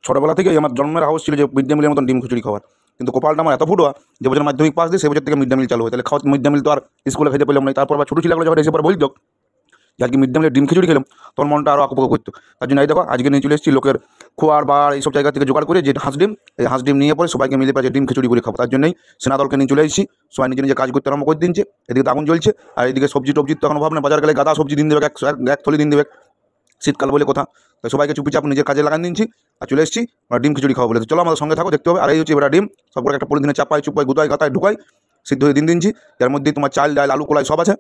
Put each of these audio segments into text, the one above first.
ছোটোবেলা থেকেই আমার জন্মের হাউস ছিল যে মিড ডে মিলের মতন ডিম খিচুড়ি খাওয়ার, কিন্তু কপালটা আমার এত ফুটোয়া যে বছর মাধ্যমিক পাস দিয়ে সে বছর থেকে মিড ডে মিল চালু হয়। তাহলে খাওয়া মিড ডে মিল তো আর স্কুলে খেতে পেলাম না। তারপর আবার ছোটো ছিলাম যখন এসে পরে বলতো যে আজকে মিড ডে মিলের ডিম খিচুড়ি খেলাম, তখন মনটা আরও আঁকুপাকু করতো। তার জন্য এই দেখো আজকে নিয়ে চলে এসেছি লোকের খোয়ার বা এইসব জায়গা থেকে জোগাড় করে যে হাঁস ডিম, এই হাঁস ডিম নিয়ে পরে সবাইকে মিলে পাচ্ছে ডিম খিচুড়ি করে খাবো। তার জন্যই সেনাদলকে নিয়ে চলে এসেছি। সবাই নিজে নিজে কাজ করতে আরম্ভ করে দিচ্ছে। এদিকে তো আগুন জ্বলছে, আর এদিকে সবজি টবজি তো এখন অভাব নেই, বাজার গেলে গাদা সবজি দিন দেবে, এক থলি দিন দেবে, শীতকাল বলে কথা। তাই সবাইকে চুপিচাপ নিজের কাজে লাগান দিচ্ছি আর চলে এসেছি ডিম খিচুড়ি খাওয়া বলে। চলো আমাদের সঙ্গে থাকো, দেখতে হবে। আর এই হচ্ছে এবার ডিম সবগুলো একটা পলিথিনে চাপাই চুপাই গুতাই গাতায় ঢুকাই সিদ্ধ হয়ে দিন দিচ্ছি। এর মধ্যে তোমার চাল ডাল আলু কলাই সব আছে,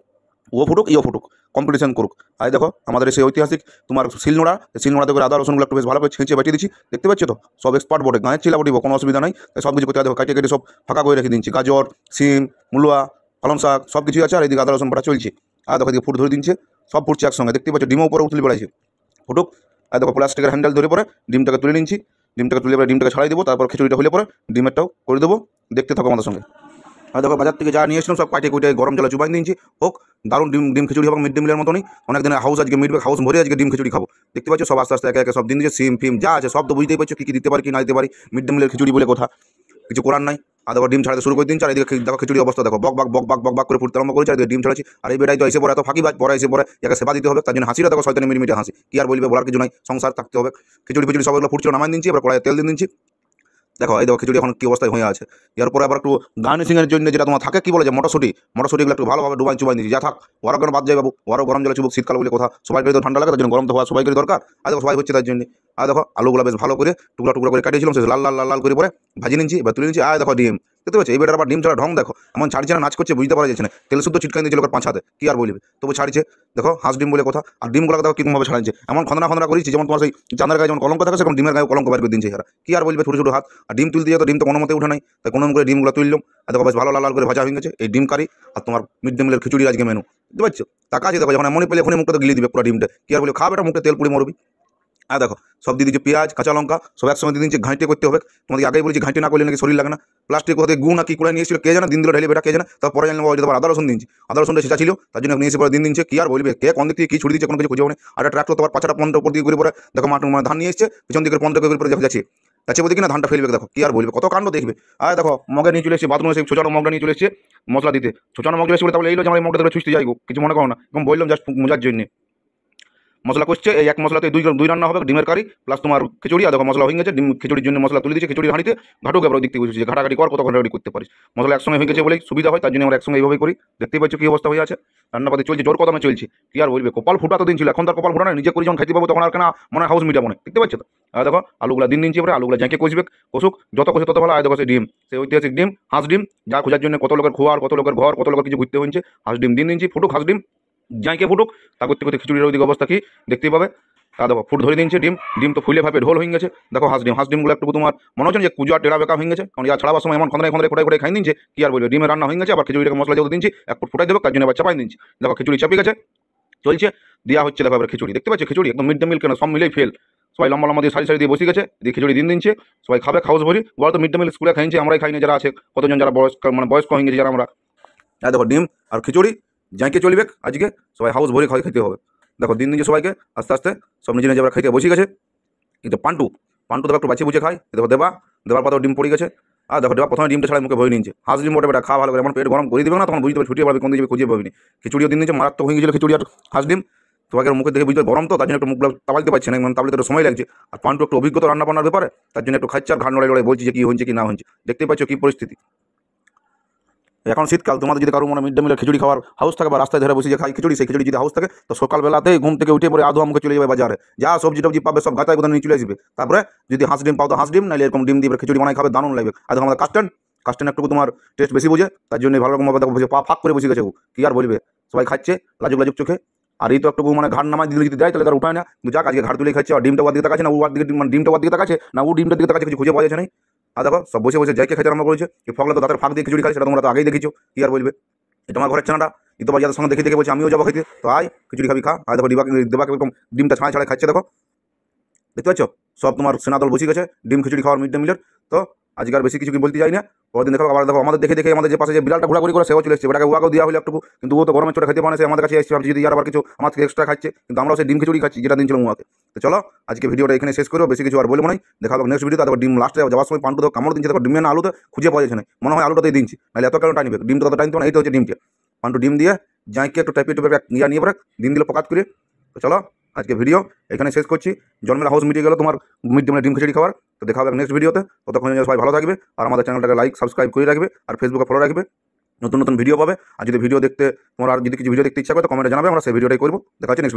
ও ফুটুক ইও ফুটুক, কম্পিটিশন করুক। আর দেখো আমাদের সেই ঐতিহাসিক তোমার শিলনোড়া, শিলনোড়াতে করে আদা রসুনগুলো একটু বেশ ভালো করে ছেঁচে বেঁচে দিচ্ছি, দেখতে পাচ্ছ তো সব এক্সপার্ট বোর্ডে গাঁয়ের চিলা বটিব, কোনো অসুবিধা নাই। তাই সব কিছু করতে দেখো কাটিয়ে কেটে সব ফাঁকা করে রেখে দিচ্ছি, গাজর সিম মূলা পালং শাক সব কিছুই আছে। আর এদিকে আদা রসুন বাটা চলছে। আর দেখো এদিকে ফুট ধরে দিচ্ছে, সব ফুটছে একসঙ্গে, দেখতে পাচ্ছ ডিমও উপরে উঠলে বেড়াইছে ফুটুক। আর দেখো প্লাস্টিকের হ্যান্ডেল ধরে পরে ডিমটাকে তুলে নিচ্ছি, ডিমটাকে তুলে পরে ডিমটাকে ছাড়াই দেবো, তারপর খিচুড়িটা হলে পরে ডিমেরটাও করে দেবো, দেখতে থাকো আমাদের সঙ্গে। আর দেখো বাজার থেকে যা নিয়ে এসেছিলাম সব কাটে কুটে গরম জলে চুবাই দিচ্ছি, হোক দারুণ ডিম খিচুড়ি এবং মিড ডে মিলের মতনই। অনেক দিনের হাউস আজকে মিটবে, হাউস ভরে আজকে ডিম খিচুড়ি খাবো, দেখতে পাচ্ছ সব আস্তে আস্তে একে একে সব দিন দিচ্ছে, সিম ফিম যা আছে সব তো বুঝতেই পারছো কী কী দিতে পারি কি না দিতে পারি। মিড ডে মিলের খিচুড়ি বলে কথা, কিছু করার নাই। আর দেখো ডিম ছাড়াতে শুরু করে দিন, আর এদিকে দেখো খিচুড়ি অবস্থা দেখো বক বক করে ফুটতে আরম্ভ করেছে। আর ডিম ছাড়াচ্ছি, আর এই বেটাই তো এসে পরে এত ফাঁকিবাজ, পরে এসে পরে একে সেবা দিতে হবে, তার জন্য হাসিটা দেখো শয়তানি মিটমিটে হাসি, কি আর বলবে, বলার কিছু নাই, সংসার থাকতে হবে। খিচুড়ি ফিচুড়ি সবগুলো ফুটছিল নামাই দিচ্ছি, এবার কড়াইয়ে তেল দিচ্ছি। দেখো এই দেখো খিচুড়ি এখন কী অবস্থায় হয়ে আছে। এরপরে আবার একটু গার্নিশিংয়ের জন্য যেটা তোমার থাকে কি বলে যে মটরশুটিগুলো একটু ভালোভাবে ডুবাই চুবাই দিচ্ছি, যা থাক ওরা কেন বাদ যায় বাবু, ওরাও গরম জলে চুবুক, শীতকাল বলে কথা, সবাই তো ঠান্ডা লাগে, তার জন্য গরম তো হওয়া সবাইকে দরকার। আর দেখো সবাই হচ্ছে তার জন্য। আর দেখো আলুগুলো বেশ ভালো করে টুকরা টুকরা করে কাটিয়েছিলাম, সে লাল লাল লাল লাল করে পরে ভাজি নিচ্ছি, এবার তুলে নিচ্ছি। আর দেখো ডিম দেখতে পাচ্ছি, এই বেটার আবার ডিম ছাড়া ঢং দেখো, এমন ছাড়ছে না নাচ করছে, বুঝতে পারা যাচ্ছে না, তেল শুদ্ধ চিটকাই দিয়েছে লোকের পাঁচাতে, কি আর বলবে, তবু ছাড়ছে। দেখো হাঁস ডিম বলে কথা, আর ডিমগুলো দেখো কীরকমভাবে ছাড়াচ্ছে, এমন খন্দনা করেছি যেমন তোমার সেই চাঁদের গায়ে যেমন কলঙ্ক থাকে সেরকম ডিমের গায়ে কলঙ্ক বের করে দিচ্ছে এরা, কি আর বলবে, ছোটো ছোটো হাত। আর ডিম তুলতে যেত ডিম তো কোনো মতে উঠে নাই, তাই কোনো করে ডিমগুলো তুললাম। আর দেখো বেশ ভালো লাল লাল করে ভাজা হয়ে গেছে এই ডিম কারি আর তোমার মিড ডে মিলের খিচুড়ি আজকে মেনু, বুঝতে পারছো। টাকা আছে দেখো, যখন মনে পেলে এখনই মুখটা গিলে দিবে পুরো ডিমটা, কি আর বলে খাবে, এটা মুখে তেল পুড়ে মরবি। আর দেখো সব দিয়ে দিচ্ছে পেঁয়াজ কাঁচা লঙ্কা সব একসঙ্গে দিয়ে দিচ্ছে, ঘাঁটে করতে হবে। তোমাদের আগেই বলেছি ঘাঁটে না করলে নাকি শরীর লাগে না। প্লাস্টিক কোথায় গু না কি করে নিয়েছিল কে জানে, দিন দিল ঢেলে বেটা কে জানে, তারপরে জানলাম বাবা আদা রসুন দিচ্ছি, আদা রসুনটা সেটা ছিল, তার জন্য নিয়ে এসে পরে দিন দিচ্ছে, কি আর বলবে, কে কোন দিক থেকে কি ছুটি দিচ্ছে কোনো কিছু খুঁজে নেই। আর ট্রাক্টর তোমার পাঁচটা পনেরো উপর দিকে করে পরে দেখো মানে ধান নিয়ে এসছে, পিছন দিকে 15 করে পরে যাচ্ছে, তাছে বলতে কিনা ধানটা ফেলবে, দেখো কি আর বলবে, কত কাণ্ড দেখবে। আর দেখো মগে নিয়ে চলে এসেছে, বাথরুমে সেই ছোটানো মগটা নিয়ে চলে এসেছে মশলা দিতে, ছোটানো মগ চলে এসে তাহলে এইলো যে আমার মগটা ধরে ছুঁচতে যাই, কিছু মনে করো না, এবং বললাম জাস্ট মজার জন্য। মশলা করছে এই এক মশলাতে দুই রান্না হবে, ডিমের কারি প্লাস তোমার খিচুড়ি। আর দেখো মশলা হয়ে গেছে, ডিম খিচুড়ির জন্য মশলা তুলে দিচ্ছে, খিচুড়ি হাঁড়িতে ঘাটুক এবার দেখতে বুঝেছি ঘাটাঘাটি কর কত ঘাটাঘাটি করতে পারিস। মশলা একসঙ্গে হয়ে গেছে বলেই সুবিধা হয়, তার জন্য আমরা একসঙ্গে এইভাবে করি, দেখতেই পাচ্ছ কী অবস্থা হয়ে আছে। রান্নাপাতি চলছে জোর কদমে চলছে, কি আর বলবে, কপাল ফুটা তো দিন ছিল, এখন তার কপাল ফুটা না, নিজে করে যখন খাইতে পাবো তখন আর কেন মনে হাউস মিটা মনে, দেখতে পাচ্ছ তো। আর দেখো আলুগুলা দিন দিনছি এবারে, আলুগুলা জ্যাঁকে কষবে, কষুক যত কষে তত ভালো। আর দেখো সে ডিম, সেই ঐতিহাসিক ডিম হাঁস ডিম, যা খোঁজার জন্য কত লোকের খোয়ার কত লোকের ঘর কত লোকের কিছু ঘুরতে হয়েছে, হাঁস ডিম দিন দিনছি ফুটুক, হাঁস ডিম জ্যাঁকে ফুটুক, তা করতে করতে খিচুড়ির ওইদিকে অবস্থা কি দেখতেই পাবে। তা দেখো ফুট ধরে দিচ্ছে, ডিম তো ফুলে ভাবে ঢোল হয়ে গেছে। দেখো হাঁস ডিমগুলো একটু তোমার মনে হচ্ছে যে কুজা টেরা বেকা হয়ে গেছে, কারণ ইয়া ছাড়াবার সময় এমন খন্দায় খাই দিচ্ছে, কি আর বলবে, ডিমের রান্না হয়ে গেছে। আবার খিচুড়িটাকে মশলা যেহেতু দিচ্ছি এক ফুট ফুটাই দেবে, তার জন্য আবার চাপাই দিচ্ছি। দেখো খিচুড়ি চাপিয়ে গেছে চলছে, দেওয়া হচ্ছে। দেখো এবার খিচুড়ি দেখতে পাচ্ছি, খিচুড়ি একদম মিড ডে মিল কেন সব মিলেই ফেল, সবাই লম্বা লম্বা দিয়ে সারি সারি দিয়ে বসে গেছে, দিয়ে খিচুড়ি দিন দিচ্ছে, সবাই খাবে খাওয়াস ভরি। বড় তো মিড ডে মিল স্কুলে খাইছে, আমরাই খাইনি যারা আছে, কতজন যারা বয়স্ক হয়ে গেছে যারা আমরা। দেখো ডিম আর খিচুড়ি যাইকে চলবে আজকে, সবাই হাউস ভরি খাইতে হবে। দেখো দিন দিচ্ছে সবাইকে আস্তে আস্তে সব নিজে নিজে এবার খাইতে বসে গেছে। কিন্তু পান্টু দেখো একটু বাঁচিয়ে বুঝে খায়, দেখো দেবার পাতাও ডিম পড়ে গেছে। আর দেখো দেবা প্রথমে ডিমটা ছাড়া মুখে ভয় নিচ্ছে, হাঁস ডিম মোটে বেটা খাওয়া ভালো করে, এমন পেট গরম করে দিবে না, তখন বুঝতে পারবে ছুটিয়ে পারবে কোন দিকে খুঁজে পাবিনি। খিচুড়িও দিন দিচ্ছে, মারাত্মক হয়ে গেছিল খিচুড়ি আর হাঁস ডিম, তোমাকে মুখে দেখে বুঝতে গরম তো, তার জন্য একটু মুখ তাবালতে পারছে না, মানে তাবলে তো সময় লাগছে। আর পান্টু একটু অভিজ্ঞতা রান্না বান্নার ব্যাপারে, তার জন্য একটু খাচ্ছে আর ঘাড় লড়াই বলছি যে কী হচ্ছে কি না হচ্ছে, দেখতে পাচ্ছ কী পরিস্থিতি। এখন শীতকাল, তোমাদের যদি কারো মনে মিড ডে মিলের খিচুড়ি খাওয়ার হাউস থাকে বা রাস্তায় ধরে বসে যে খাই খিচুড়ি, সেই খিচুড়ি যদি হাউস থাকে তো সকালবেলাতেই ঘুম থেকে উঠে পরে আধো আমাকে চলে যাবে বাজারে, যা সবজি টবজি পাবে সব গাতায় কোথাও নিয়ে চলে আসবে। তারপরে যদি হাঁস ডিম পাও তো হাঁস ডিম, নাহলে এরকম ডিম দিয়ে খিচুড়ি বানাই খাবে, দারুণ লাগবে। আর দেখো আমাদের কাস্টেন একটু তোমার টেস্ট বেশি বোঝে, তার জন্য ভালো রকমভাবে দেখো পা ফাঁক করে বসে গেছে, কি আর বলবে, সবাই খাচ্ছে লাজুক চোখে। আর এই তো একটু মানে ঘাড় নামাই দিলে যদি দেয় তাহলে তার উঠায় না, কিন্তু যাক আজকে ঘাড় তুলে খাচ্ছে। আর ডিমটা ওর দিকে তাকাচ্ছে না, ওর দিকে মানে ডিমটা ওর দিকে তাকাচ্ছে না, ও ডিমটার দিকে তাকাচ্ছে, কিছু খুঁজে পাওয়া যাচ্ছে না। আর দেখো সব বসে বসে যাইকে খেতে আরম্ভ করেছে, এই ফগলা তো দাঁতের ফাঁক দিয়ে খিচুড়ি খায়, সেটা তোমরা তো আগেই দেখেছো, কি আর বলবে। এটা আমার ঘরের ছানাটা ইতোবার যাদের সঙ্গে দেখে বলছে আমিও যাবো খাইতে, তো আয় খিচুড়ি খাবি খা। আর দেখো দেবাকে এরকম ডিমটা ছাড়াই খাচ্ছে, দেখো দেখতে পাচ্ছ সব তোমার সেনাদল বসে গেছে ডিম খিচুড়ি খাওয়ার মিড ডে মিলের। তো আজকে আর বেশি কিছু কি বলতে যাই না। পরদিন দেখো আবার দেখো আমাদের দেখে দেখে আমাদের যে পাশে যে বিড়ালটা ঘোরাঘুরি করে সেও চলে এসেছে, ওটাকে ওয়াকেও দেওয়া হলো একটু, কিন্তু ও তো গরমের চোটে খেতে পারে না, সে আমাদের কাছে এসেছে, ভাবছি যদি আর আবার কিছু আমার থেকে এক্সট্রা খাচ্ছে, কিন্তু আমরাও সেই ডিম খিচুড়ি খাচ্ছি যেটা দিন ছিল মুয়াকে। তো চলো আজকে ভিডিওটা এখানে শেষ করবো, বেশি কিছু আর বলবো না, দেখা হবে নেক্সট ভিডিও। তারপর ডিম লাস্টে যাওয়ার সময় পান্টু দেখো কামড় দিচ্ছে, দেখো ডিমের না আলুতে খুঁজে পাওয়া যাচ্ছে না, মনে হয় আলুটাতেই দিচ্ছি, নাহলে এত কেন টাইমবে ডিমটা তত টাইম তো না। এই তো হচ্ছে ডিমকে পান্টু ডিম দিয়ে যাইকে একটু টাইপে টুপে নিয়ে পরে ডিম দিলে পকাত করে। তো চলো আজকে ভিডিও এখানে শেষ করছি। জন্মের হাউস মিটিয়ে গেল তোমার মিড ডে মিলে ডিম খিচুড়ি খাওয়ার। তো দেখা হবে নেক্সট ভিডিওতে, ততক্ষণ সবাই ভালো থাকবে, আর আমাদের চ্যানেলটাকে লাইক সাবস্ক্রাইব করে রাখবে, আর ফেসবুকে ফলো রাখবে, নতুন নতুন ভিডিও পাবে। আর যদি ভিডিও দেখতে তোমার আর যদি কিছু ভিডিও দেখতে ইচ্ছা করে তো কমেন্টে জানাবে, আমরা সেই ভিডিওটাই করবো। দেখা হচ্ছে নেক্সট।